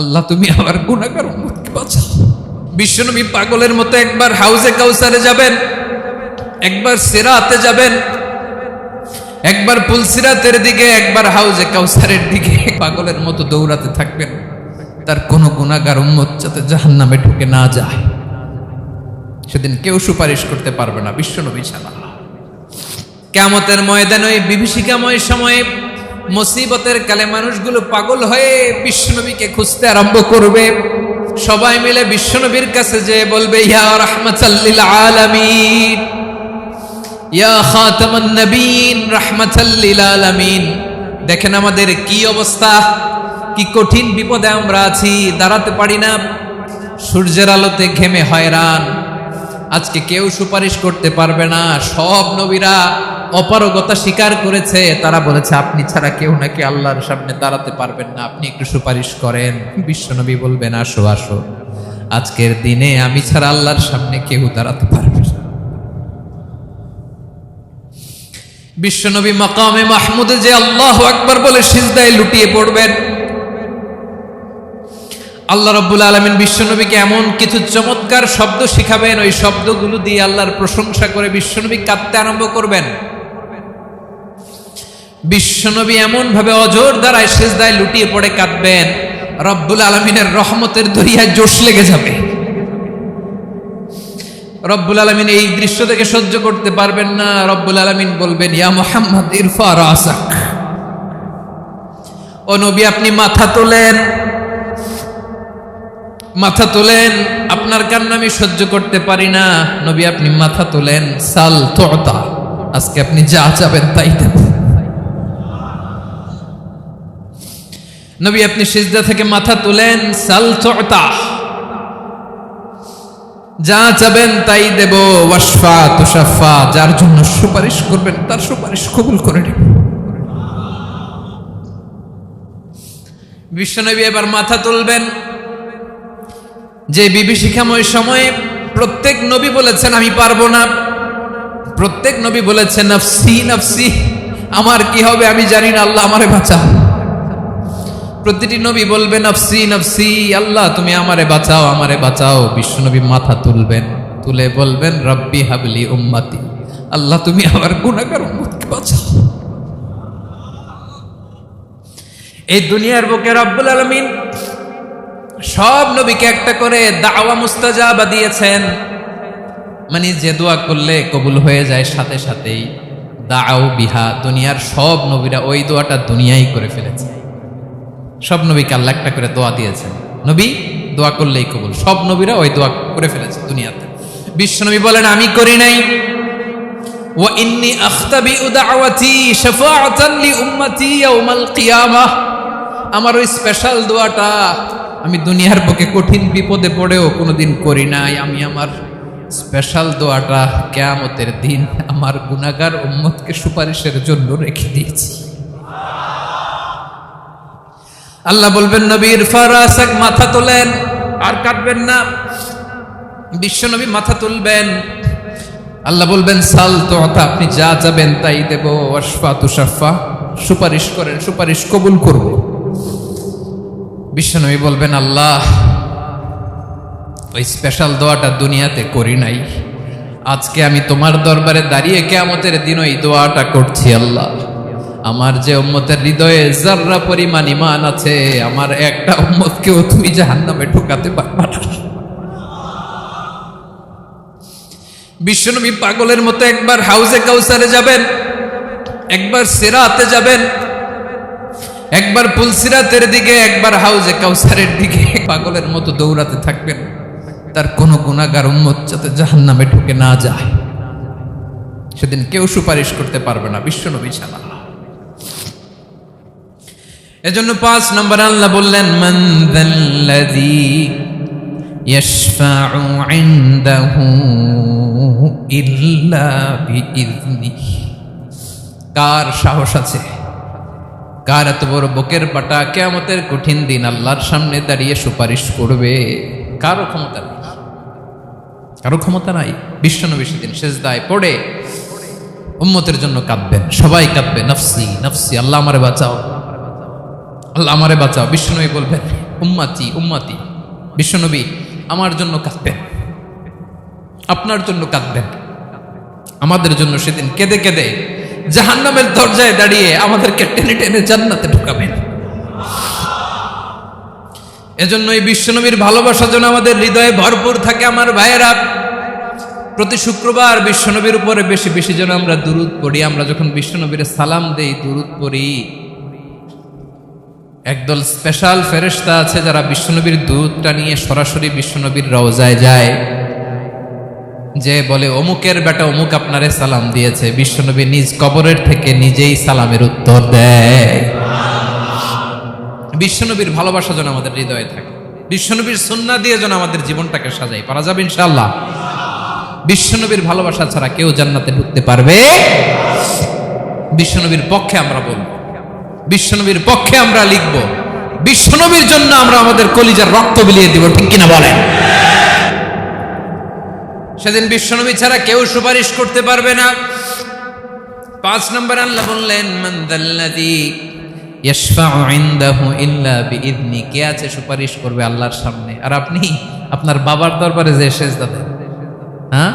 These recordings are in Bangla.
আল্লাহ তুমি আমার গুনাহগার উম্মতকে বাঁচাও। বিশ্বনবী পাগলের মতো একবার হাউজে কাউসারে যাবেন, একবার সিরাতে যাবেন, একবার পুলসিরাতের দিকে, একবার হাউজে কাউসারের দিকে পাগলের মতো দৌড়াতে থাকবেন, তার কোনো গুনাহগার উম্মত যাতে জাহান্নামে ঢুকে না যায়। সেদিন কেউ সুপারিশ করতে পারবে না বিশ্বনবী ছাড়া। কিয়ামতের ময়দানে ওই বিভীষিকাময় সময়ে মুসিবতের কালে মানুষগুলো পাগল হয়ে বিশ্বনবীকে খুঁজতে আরম্ভ করবে। সবাই মিলে বিশ্বনবীর কাছে যেয়ে বলবে, ইয়া রাহমাতাল লিল আলামিন, ইয়া খাতামান নবীন, রাহমাতাল লিল আলামিন। দেখেন আমাদের কি অবস্থা, কি কঠিন বিপদে আমরা আছি, দাঁড়াতে পারি না, সূর্যের আলোতে ঘেমে হয়রান। আজকে কেউ সুপারিশ করতে পারবে না। সব নবীরা অপারগতা স্বীকার করেছে, তারা বলেছে আপনি ছাড়া কেউ নাকি আল্লাহর সামনে দাঁড়াতে পারবেন না, আপনি একটু সুপারিশ করেন। বিশ্বনবী বলবেন, আসো আসো, আজকের দিনে আমি ছাড়া আল্লাহর সামনে কেউ দাঁড়াতে পারবে না। বিশ্বনবী মাকামে মাহমুদে যে আল্লাহু আকবার বলে সিজদায় লুটিয়ে পড়বেন। আল্লাহ রাব্বুল আলামিন বিশ্বনবীকে এমন কিছু চমৎকার শব্দ শিখাবেন, ওই শব্দগুলো দিয়ে আল্লাহর প্রশংসা করে বিশ্বনবী কাঁদতে আরম্ভ করবেন। বিশ্বনবী এমন ভাবে অজর দ্বারায় সিজদায় লুটিয়ে পড়ে কাঁদবেন, রব্বুল আলামিনের রহমতের দরিয়ায় জোশ লেগে যাবে। রব্বুল আলামিন এই দৃশ্য থেকে সহ্য করতে পারবেন না। রব্বুল আলামিন বলবেন, ইয়া মুহাম্মদ ইরফা রাসাক, ও নবী আপনি মাথা তোলেন, মাথা তোলেন, আপনার কান্না আমি সহ্য করতে পারি না। নবী আপনি মাথা তোলেন, সাল তুতা, আজকে আপনি যা চাবেন তাই দেব। নবী আপনি সিজদা থেকে মাথা তুলেন, সাল তুতা, যা চাবেন তাই দেব। ওয়াশফা তুশাফা, যার জন্য সুপারিশ করবেন তার সুপারিশ কবুল করে নেব। বিশ্বনবী এবার মাথা তুলবেন। যে বিভীষিকাময় সময়ে প্রত্যেক নবী বলেছেন আমি পারবো না, প্রত্যেক নবী বলেছেন নফসি নফসি, আমার কি হবে আমি জানি না, আল্লাহ আমারে বাঁচাও। প্রতিটি নবী বলবে নফসি নফসি, আল্লাহ তুমি আমারে বাঁচাও, আমারে বাঁচাও। বিশ্বনবী মাথা তুলবেন, তুলে বলবেন রব্বি হাবলি উম্মতি, আল্লাহ তুমি আমার গুনাহগার উম্মতকে বাঁচাও। এই দুনিয়ার বুকে রব্বুল আলামিন সব নবীকে একটা করে দাওয়া মুস্তাজাবা দিয়েছেন, মানে যে দোয়া করলে কবুল হয়ে যায় সাথে সাথেই। দাও বিহা, দুনিয়ার সব নবীরা ওই দোয়াটা দুনিয়ায় করে ফেলেছে। সব নবীকে আল্লাহ একটা করে দোয়া দিয়েছেন, নবী দোয়া করলেই কবুল। সব নবীরা ওই দোয়া করে ফেলেছে দুনিয়াতে। বিশ্বনবী বলেন আমি করি নাই। ওয়া ইন্নী আখতাবিউ দাওয়াতি শাফাআতান লি উম্মতি ইয়াউমাল কিয়ামাহ, আমার ওই স্পেশাল দোয়াটা আমি দুনিয়ার বুকে কঠিন বিপদে পড়েও কোনোদিন করি নাই। আমি আমার স্পেশাল দোয়াটা কিয়ামতের দিন আমার গুনাহগার উম্মতকে সুপারিশের জন্য রেখে দিয়েছি। আল্লাহ বলবেন নবী ইরফা রাসাক, মাথা তোলেন, আর কাটবেন না। বিশ্বনবী মাথা তুলবেন, আল্লাহ বলবেন সাল তুতা, আপনি যা চাবেন তাই দেব। ওয়াশফা তুশাফা, সুপারিশ করেন, সুপারিশ কবুল করব। বিশ্বনবী বলবেন আল্লাহ ওই স্পেশাল দোয়াটা দুনিয়াতে করি নাই, আজকে আমি তোমার দরবারে দাঁড়িয়ে কিয়ামতের দিন ওই দোয়াটা করছি। আল্লাহ আমার যে উম্মতের হৃদয়ে যাররা পরিমাণ ঈমান আছে, আমার একটা উম্মতকেও তুমি জাহান্নামে ঢোকাতে পারবে না। বিশ্বনবী পাগলের মতো একবার হাউজে কাউসারে যাবেন, একবার সিরাতে যাবেন, একবার পুলসিরাতের দিকে, একবার হাউজে কাউসারের দিকে পাগলের মতো দৌড়াতে থাকবেন, তার কোনো গুনাহগার উম্মত যাতে জাহান্নামে ঢুকে না যায়। সেদিন কেউ সুপারিশ করতে পারবে না বিশ্বনবী ছাড়া। এজন্য 5 নম্বর আল্লাহ বললেন মান যাল্লাযী ইয়াশফাউ ইনদাহু ইল্লা বিইযনিহি, কার সাহস আছে, কার এত বড় বুকের পাটা কিয়ামতের কঠিন দিন আল্লাহর সামনে দাঁড়িয়ে সুপারিশ করবে? কারো ক্ষমতা নেই, কারো ক্ষমতা নাই। বিশ্বনবী সেদিন সিজদায় পড়ে উম্মতের জন্য কাঁদবেন, সবাই কাঁদবে নফসি নফসি, আল্লাহ আমারে বাঁচাও, আল্লাহ আমারে বাঁচাও। বিশ্বনবী বলবেন উম্মতি উম্মতি। বিশ্বনবী আমার জন্য কাঁদবেন, আপনার জন্য কাঁদবেন, আমাদের জন্য সেদিন কেঁদে কেঁদে জাহান্নামের দরজায় দাঁড়িয়ে আমাদেরকে টেনে টেনে জান্নাতে ঢুকাবেন। এজন্য এই বিশ্বনবীর ভালোবাসা যেন আমাদের হৃদয়ে ভরপুর থাকে। আমার ভাইয়েরা, প্রতি শুক্রবার বিশ্বনবীর উপরে বেশি বেশি যেন আমরা দুরূদ পড়ি। আমরা যখন বিশ্বনবীর সালাম দেই, দুরূদ পড়ি, একদল স্পেশাল ফেরেশতা আছে যারা বিশ্বনবীর দুরূদটা নিয়ে সরাসরি বিশ্বনবীর রওজায় যায়, যে বলে অমুকের বেটা অমুক আপনারে সালাম দিয়েছে। বিশ্বনবী নিজ কবরের থেকে নিজেই সালামের উত্তর দেয়। বিশ্বনবীর ভালোবাসা যেন আমাদের হৃদয়ে থাকে, বিশ্বনবীর সুন্নাহ দিয়ে যেন আমাদের জীবনটাকে সাজাই। পারা যাবে ইনশাআল্লাহ। বিশ্বনবীর ভালোবাসা ছাড়া কেউ জান্নাতে ঢুকতে পারবে। বিশ্বনবীর পক্ষে আমরা বলবো, বিশ্বনবীর পক্ষে আমরা লিখব, বিশ্বনবীর জন্য আমরা আমাদের কলিজার রক্ত বিলিয়ে দিব, ঠিক কিনা বলেন? সেদিন বিশ্বনবী ছাড়া কেউ সুপারিশ করতে পারবে না। 5 নম্বর আল্লাহ বললেন, মান যাল্লাযী ইয়াশফাউ ইনদাহু ইল্লা বিইذনি। কে আছে সুপারিশ করবে আল্লাহর সামনে? আর আপনি আপনার বাবার দরবারে যে সেজদা দেন, হ্যাঁ?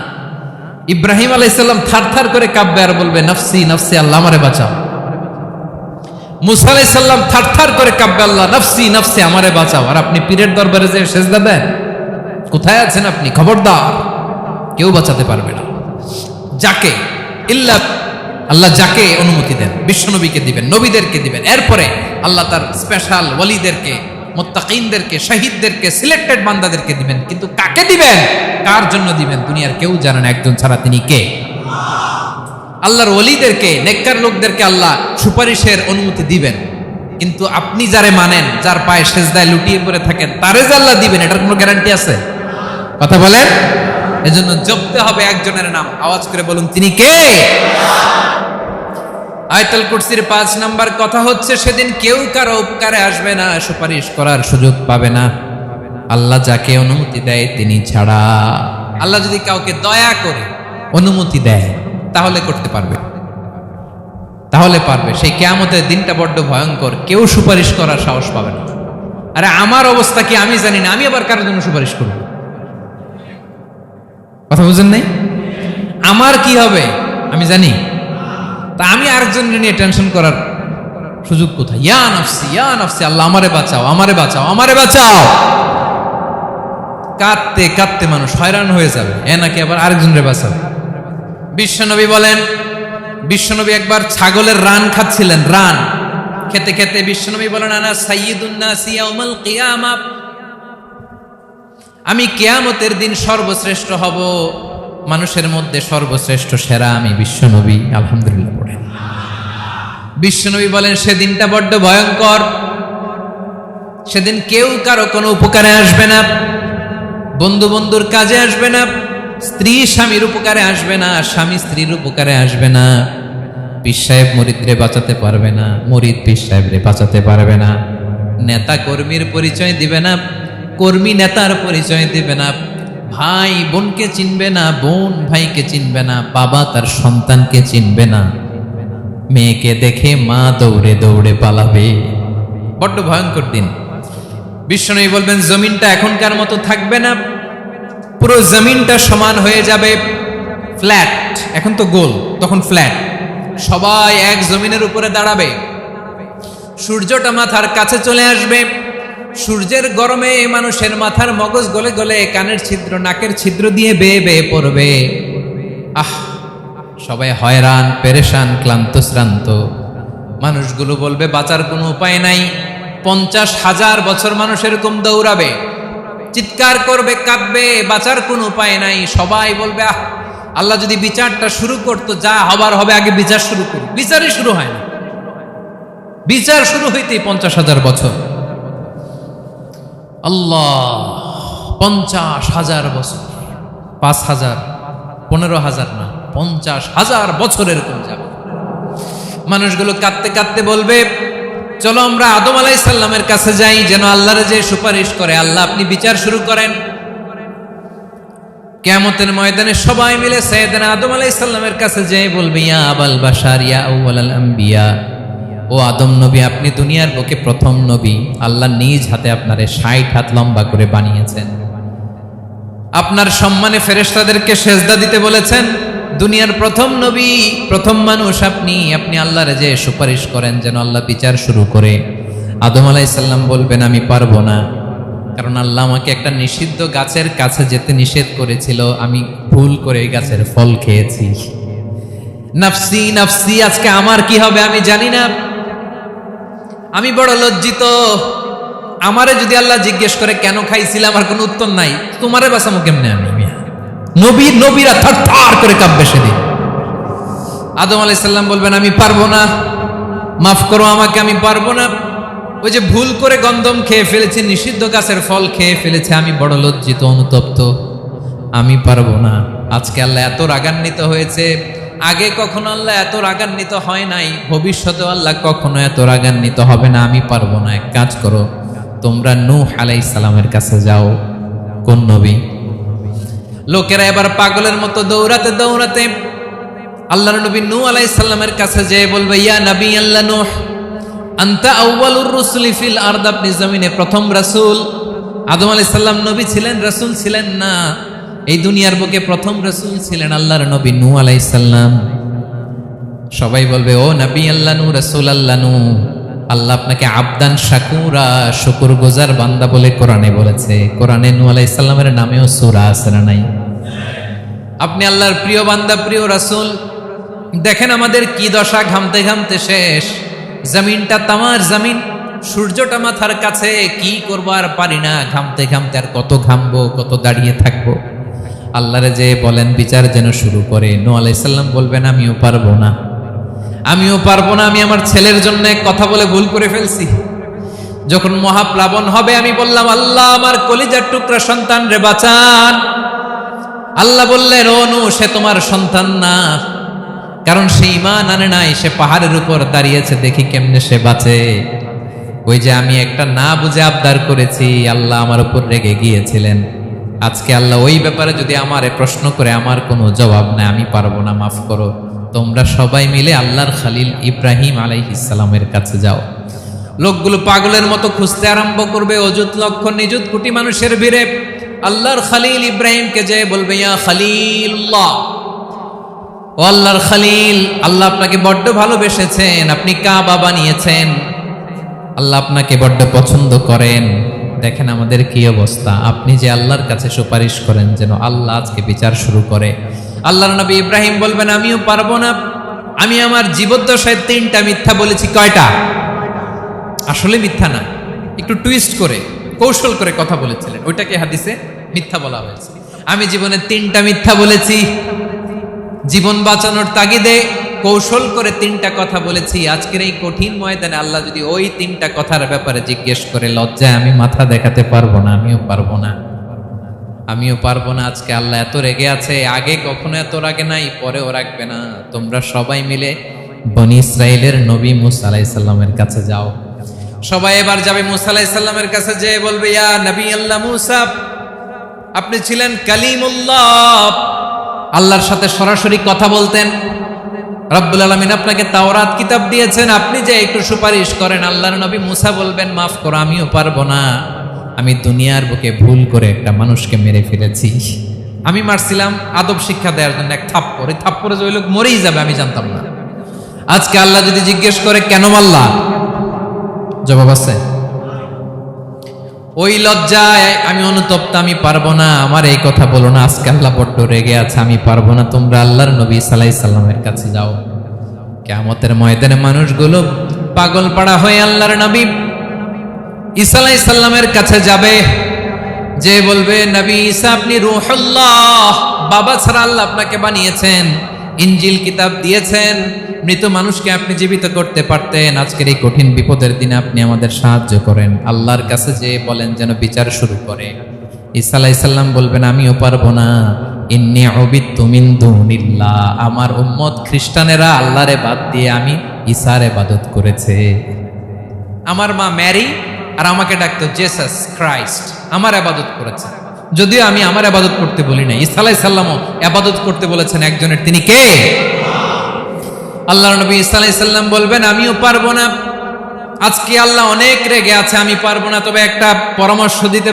ইব্রাহিম আলাইহিস সালাম থারথার করে কাঁপবে আর বলবে নাফসি নাফসি, আল্লাহ আমারে বাঁচাও। মুসা আলাইহিস সালাম থারথার করে কাঁপবে, আল্লাহ নাফসি নাফসি, আমারে বাঁচাও। আর আপনি পীরের দরবারে যে সেজদা দেন, কোথায় আছেন আপনি? খবরদার, কেউ বাঁচাতে পারবে না। যাকে ইল্লা আল্লাহ যাকে অনুমতি দেন, বিশ্বনবীকে দিবেন, নবীদেরকে দিবেন, এরপরে আল্লাহ তার স্পেশাল ওয়ালিদেরকে, মুত্তাকিনদেরকে, শহীদদেরকে, সিলেক্টেড বান্দাদেরকে দিবেন। কিন্তু কাকে দিবেন, কার জন্য দিবেন, দুনিয়ার কেউ জানে না একজন ছাড়া। তিনি কে? আল্লাহর ওয়ালিদেরকে, নেককার লোকদেরকে আল্লাহ সুপারিশের অনুমতি দিবেন। কিন্তু আপনি যারে মানেন, যার পায়ে সেজদায় লুটিয়ে পড়ে থাকেন, তারে যে আল্লাহ দিবেন, এটার কোনো গ্যারান্টি আছে? কথা বলেন। এজন্য জপতে হবে একজনের নাম, আওয়াজ করে বলুন, তিনি কে? আয়াতুল কুরসির 5 নাম্বার কথা হচ্ছে, সেদিন কেউ কারো উপকারে আসবে না, সুপারিশ করার সুযোগ পাবে না, আল্লাহ যাকে অনুমতি দেয় তিনি ছাড়া। আল্লাহ যদি কাউকে দয়া করে অনুমতি দেয় তাহলে করতে পারবে, তাহলে পারবে। সেই কিয়ামতের দিনটা বড্ড ভয়ঙ্কর, কেউ সুপারিশ করার সাহস পাবে না। আরে আমার অবস্থা কি আমি জানি না, আমি আবার কারোর জন্য সুপারিশ করব? কথা বুঝেন নাই? আমার কি হবে আমি জানি, তা আমি আরেকজনের নিয়ে টেনশন করার সুযোগ কোথায়? ইয়া নাফসি ইয়া নাফসি, আল্লাহ আমারে বাঁচাও, আমারে বাঁচাও, আমারে বাঁচাও। কাঁদতে কাঁদতে মানুষ হয়রান হয়ে যাবে, এ নাকি আবার আরেকজনের বাঁচাবে। বিশ্বনবী বলেন, বিশ্বনবী একবার ছাগলের রান খাচ্ছিলেন, রান খেতে খেতে বিশ্বনবী বলেন, আনা সাইয়্যিদুন নাসি ইয়াউমাল কিয়ামা, আমি কিয়ামতের দিন সর্বশ্রেষ্ঠ হব, মানুষের মধ্যে সর্বশ্রেষ্ঠ সেরা আমি বিশ্বনবী। আলহামদুলিল্লাহ পড়েন। বিশ্বনবী বলেন, সেদিনটা বড্ড ভয়ঙ্কর, সেদিন কেউ কারো কোনো উপকারে আসবে না, বন্ধু বন্ধুর কাজে আসবে না, স্ত্রী স্বামীর উপকারে আসবে না, স্বামী স্ত্রীর উপকারে আসবে না, পীর সাহেব মুরিদরে বাঁচাতে পারবে না, মুরিদ পীর সাহেবরে বাঁচাতে পারবে না, নেতা কর্মীর পরিচয় দিবে না, কর্মী নেতার পরিচয় দিবে না, ভাই বোনকে চিনবে না, বোন ভাইকে চিনবে না, বাবা তার সন্তানকে চিনবে না, মেয়েকে দেখে মা দৌড়ে দৌড়ে পালাবে। বড্ড ভয়ঙ্কর দিন। বিশ্বনবী বলবেন, জমিনটা এখনকার মতো থাকবে না, পুরো জমিনটা সমান হয়ে যাবে, ফ্ল্যাট। এখন তো গোল, তখন ফ্ল্যাট। সবাই এক জমিনের উপরে দাঁড়াবে, সূর্যটা মাথার কাছে চলে আসবে, সূর্যের গরমে মানুষের মাথার মগজ গলে গলে কানের ছিদ্র, নাকের ছিদ্র দিয়ে বেয়ে বেয়ে পড়বে। সবাই হয়রান, পেরেশান, ক্লান্ত শ্রান্ত। মানুষগুলো বলবে বাঁচার কোনো উপায় নাই। 50,000 বছর মানুষ এরকম দৌড়াবে, চিৎকার করবে, কাঁদবে, বাঁচার কোনো উপায় নাই। সবাই বলবে, আল্লাহ যদি বিচারটা শুরু করতো, যা হবার হবে, আগে বিচার শুরু করুন। বিচারই শুরু হয় না, বিচার শুরু হইতেই 50,000 বছর। আল্লাহ, 50,000 বছর, 5,000, 15,000 না, 50,000 বছর এরকম যাবে। মানুষগুলো কাঁদতে কাঁদতে বলবে, চলো আমরা আদম আলাইহিস সালামের কাছে যাই, যেন আল্লাহর যে সুপারিশ করে, আল্লাহ আপনি বিচার শুরু করেন। কিয়ামতের ময়দানে সবাই মিলে সাইয়েদনা আদম আলাইহিস সালামের কাছে যেয়ে বলবে, ইয়া আবাল বাশার ইয়া আউওয়ালাল আম্বিয়া, ও ও আদম নবী, আপনি দুনিয়ার বুকে প্রথম নবী। আল্লাহ নিজ হাতে আপনারে 60 হাত লম্বা করে বানিয়েছেন। আপনার সম্মানে ফেরেশতাদেরকে সেজদা দিতে বলেছেন। দুনিয়ার প্রথম নবী, প্রথম মানুষ আপনি। আপনি আল্লাহর যে সুপারিশ করেন যেন আল্লাহ বিচার শুরু করে। আদম আলাইহিস সালাম বলবেন আমি পারবো না, কারণ আল্লাহ আমাকে একটা নিষিদ্ধ গাছের কাছে যেতে নিষেধ করেছিল, আমি ভুল করে এই গাছের ফল খেয়েছি। নাফসি নাফসি, আজকে আমার কি হবে আমি জানি না, আমি বড় লজ্জিত। আমারে যদি আল্লাহ জিজ্ঞেস করে কেন খাইছিলাম, আমার কোনো উত্তর নাই। তোমারে বাঁচামো কেমনে আমি? নবীরা থার করে কাঁপবে সেদিন। আদম আলাইহিস সালাম বলবেন আমি পারবো না, মাফ করো আমাকে, আমি পারবো না। ওই যে ভুল করে গন্ধম খেয়ে ফেলেছি, নিষিদ্ধ গাছের ফল খেয়ে ফেলেছে, আমি বড় লজ্জিত, অনুতপ্ত, আমি পারবো না। আজকে আল্লাহ এত রাগান্বিত হয়েছে, আগে কখনো আল্লাহ এত রাগান্বিত হয় নাই, ভবিষ্যতে আল্লাহ কখনো এত রাগান্বিত হবে না। আমি পারবো না। এক কাজ করো, তোমরা নূহ আলাইহিস সালামের কাছে যাও। কোন নবী? লোকেরা এবার পাগলের মতো দৌড়াতে দৌড়াতে আল্লাহর নবী নূহ আলাইহিস সালামের কাছে যেয়ে বলবে ইয়া নবী আল্লাহ নূহ, আনতা আউয়ালুর রুসুলি ফিল আরদ, আপনি জমিনে প্রথম রাসূল। আদম আলাইহিস সালাম নবী ছিলেন, রাসূল ছিলেন না। এই দুনিয়ার বুকে প্রথম রাসূল ছিলেন আল্লাহর নবী নূহ আলাইহিস সালাম। সবাই বলবে ও নবী আল্লাহ নূহ, রাসূল আল্লাহ নূহ, আল্লাহ আপনাকে আবদান শাকুরা, শুকরগুজার বান্দা বলে কোরআনে বলেছে। কোরআনে নূহ আলাইহিস সালামের নামেও সূরা আছে না নাই? আপনি আল্লাহর প্রিয় বান্দা, প্রিয় রাসূল। দেখেন আমাদের কি দশা, ঘামতে ঘামতে শেষ। জমিনটা তামার জমিন, সূর্যটা মাথার কাছে, কি করবো আর পারি না, ঘামতে ঘামতে আর কত ঘামবো, কত দাঁড়িয়ে থাকবো। আল্লাহরে যে বলেন বিচার যেন শুরু করে। নূহ আলাইহিস সালাম বলবেন আমিও পারবো না, আমিও পারবো না। আমি আমার ছেলের জন্য এক কথা বলে ভুল করে ফেলছি। যখন মহাপ্লাবন হবে আমি বললাম আল্লাহ আমার কলিজার টুকরা সন্তান রে বাঁচান। আল্লাহ বললেন ও নূহ, সে তোমার সন্তান না, কারণ সে ঈমান আনে নাই, সে পাহাড়ের উপর দাঁড়িয়েছে, দেখি কেমনে সে বাঁচে। ওই যে আমি একটা না বুঝে আবদার করেছি, আল্লাহ আমার উপর রেগে গিয়েছিলেন। আজকে আল্লাহ ওই ব্যাপারে যদি আমারে প্রশ্ন করে, আমার কোনো জবাব নাই, আমি পারবো না, মাফ করো। তোমরা সবাই মিলে আল্লাহর খালিল ইব্রাহিম আলাইহিস সালামের কাছে যাও। লোকগুলো পাগলের মতো খুঁজতে আরম্ভ করবে, অযুত লক্ষ নিযুত কোটি মানুষের ভিড়ে আল্লাহর খালিল ইব্রাহিমকে যে বলবে ইয়া খালিলুল্লাহ, ও আল্লাহর খালিল, আল্লাহ আপনাকে বড্ড ভালোবেসেছেন, আপনি কাবা বানিয়েছেন, আল্লাহ আপনাকে বড্ড পছন্দ করেন। দেখেন আমাদের কি অবস্থা। আপনি যে আল্লাহর কাছে সুপারিশ করেন যেন আল্লাহ আজকে বিচার শুরু করে। আল্লাহর নবী ইব্রাহিম বলবেন আমিও পারবো না, আমি আমার জীবদ্দশায় 3টা মিথ্যা বলেছি। কয়টা? আসলে মিথ্যা না, একটু টুইস্ট করে কৌশল করে কথা বলেছিলেন, ওইটাকে হাদিসে মিথ্যা বলা হয়েছে। আমি জীবনে 3টা মিথ্যা বলেছি, জীবন বাঁচানোর তাগিদে কৌশল করে 3টা কথা বলেছি। আজকের এই কঠিন ময়দানে আল্লাহ যদি ওই 3টা কথার ব্যাপারে জিজ্ঞেস করে, লজ্জায় আমি মাথা দেখাতে পারবো না, আমিও পারবো না, আমিও পারবো না। আজকে আল্লাহ এত রেগে আছে, আগে কখনো এত রাগে নাই, পরেও রাখবে না। তোমরা সবাই মিলে বনি ইসরাইলের নবী মূসা আলাইহিস সালামের কাছে যাও। সবাই এবার যাবে মূসা আলাইহিস সালামের কাছে, যে বলবে ইয়া নবী আল্লাহ মূসা, আপনি ছিলেন কালিমুল্লাহ, আল্লাহর সাথে সরাসরি কথা বলতেন। রব্বুল আলামিন আপনাকে তাওরাত কিতাব দিয়েছেন, আপনি যে একটু সুপারিশ করেন। আল্লাহর নবী মূসা বলবেন মাফ করো, আমিও পারবো না, আমি দুনিয়ার বুকে ভুল করে একটা মানুষকে মেরে ফেলেছি। আমি মারছিলাম আদব শিক্ষা দেওয়ার জন্য এক থাপ্পড়, এই থাপ্পড়ে যে ওই লোক মরেই যাবে আমি জানতাম না। আজকে আল্লাহ যদি জিজ্ঞেস করে কেন মারলা, জবাব আছে? ওই লজ্জায় আমি অনুতপ্ত, আমি পারবো না, আমার এই কথা বলো না। আজকে আল্লাহ বড্ড রেগে আছে, আমি পারবো না। তোমরা আল্লাহর নবী ঈসা আলাইহিস সালামের কাছে যাও। কিয়ামতের ময়দানে মানুষগুলো পাগল পাড়া হয়ে আল্লাহর নবী ঈসা আলাইহিস সালামের কাছে যাবে, যে বলবে নবী ঈসা আপনি রূহুল্লাহ, বাবা ছাড়া আল্লাহ আপনাকে বানিয়েছেন, ইনজিল কিতাব দিয়েছেন, মৃত মানুষকে আপনি জীবিত করতে পারতেন। আজকের এই কঠিন বিপদের দিনে আপনি আমাদের সাহায্য করেন। আল্লাহর কাছে যে বলেন যেন বিচার শুরু করে। ঈসা আলাইহিস সালাম বলবেন আমিও পারবো না, ইন্নী উবিদতু মিন দুনিল্লাহ, আমার উম্মত খ্রিস্টানেরা আল্লাহরে বাদ দিয়ে আমি ঈসার ইবাদত করেছে। আমার মা ম্যারি আর আমাকে ডাকতো জেসাস ক্রাইস্ট, আমার ইবাদত করেছে। যদিও আমি আমার ইবাদত করতে বলি না, ঈসা আলাইহিস সালামও ইবাদত করতে বলেছেন একজনের, তিনি কে? আল্লাহ নবী সাল্লাল্লাহু আলাইহি সাল্লাম বলবেন আমিও পারবো না, আজকে আল্লাহ অনেক রেগে আছে, আমি পারবো না, তবে একটা পরামর্শ দিতে